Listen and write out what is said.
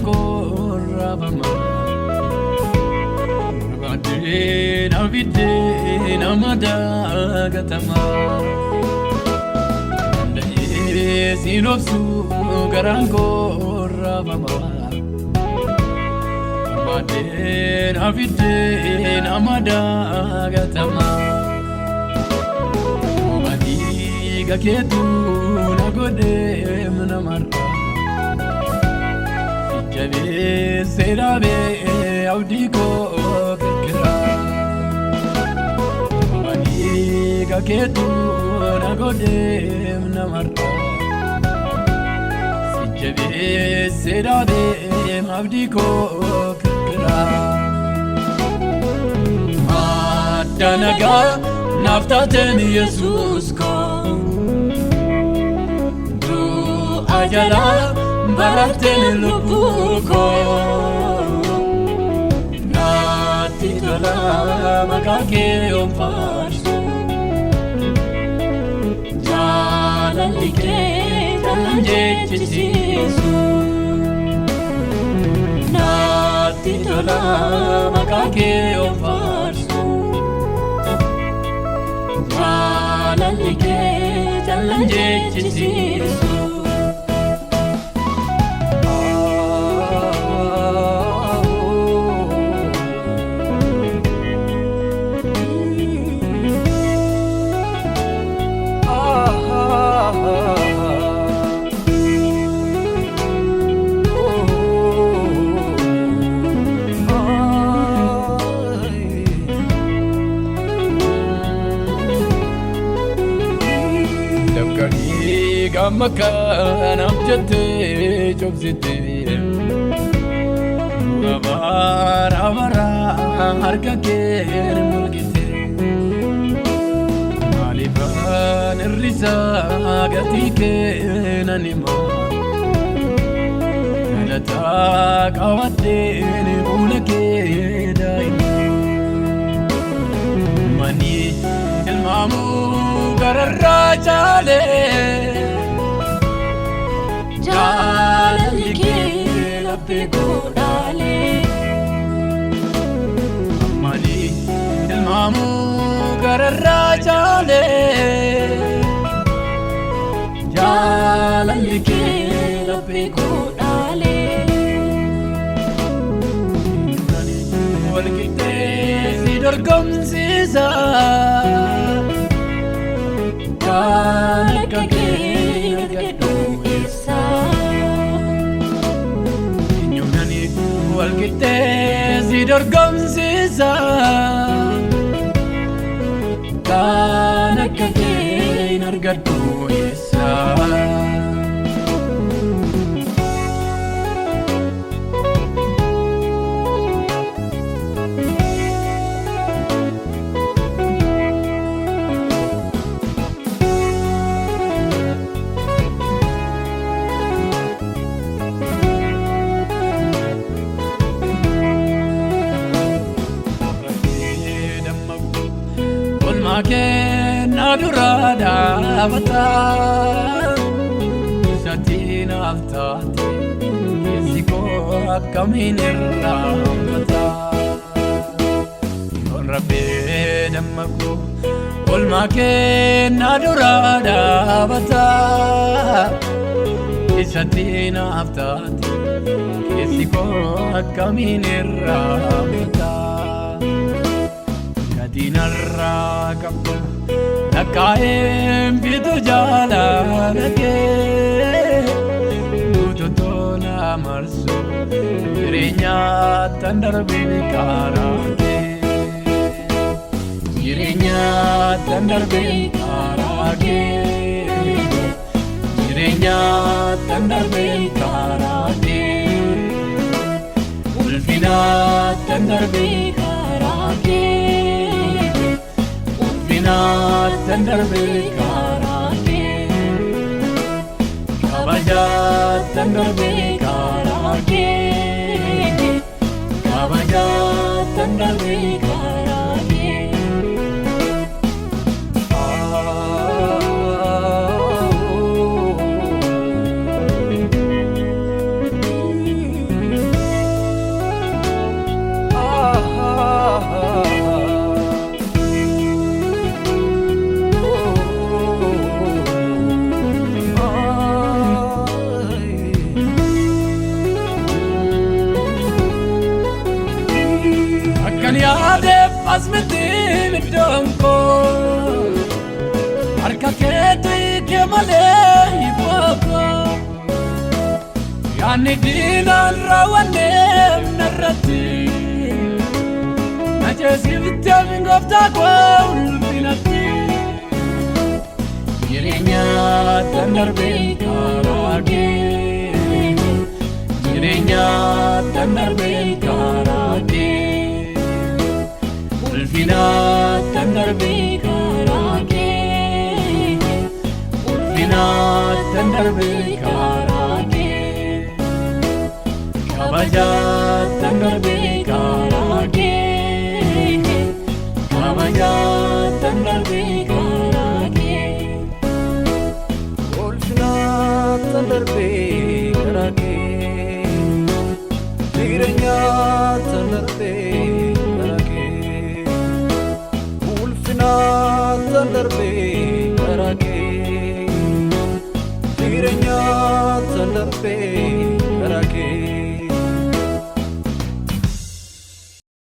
garango rabama Rabade navide namada gatama Ndaye sinopsu garango rabama Rabade navide namada gatama Madiga ketu nagode mnamarra Jabe serabe audiko kekra Madiga ketu nagode mnamarra Jabe serabe audiko kekra Madanaga naftaten Jesus ko Du ajala baraten lupuko Nati tola magake omfarsu Jalalike talanje chisisu Nati tola magake omfarsu Jalalike talanje chisisu Gammakan amjate chobsite Abara harka ker mulgite Maliban risa gati ke nanima Nata kawate ulake daima Mani ilmamu garra chale Jalalike labbe godale Amali ilmamu garra chale Jalalike labbe godale Walkite sidorgam sisa Kanakake nagadu Walkite sidorgam sisa Kanakake nargadu isa Maken adurada avata Shatin aftati Yesiko akaminirra avata Kon rabbe dammaku Kol maken adurada avata Shatin aftati Yesiko akaminirra avata Dinarra kappa Nakaem vidu jalanake Dutotola marsu Jirenya tandarbe karake Jirenya tandarbe karake Jirenya tandarbe karake Ulfina tandarbe karake Tandarbe karake Kabaja tandarbe karake Kabaja tandarbe karake azmetin donko arka kete kemale iboko yani dinan rawanem narati najesi vitam ngofta kol binati yirenya tanarbe karage yirenya tanarbe karage ulfina tanarbe karage ulfina tanarbe karage kabaja tanarbe karage kabaja tanarbe karage ulfina tanarbe karage yirenya tanarbe tanarbe karage yirenya tanarbe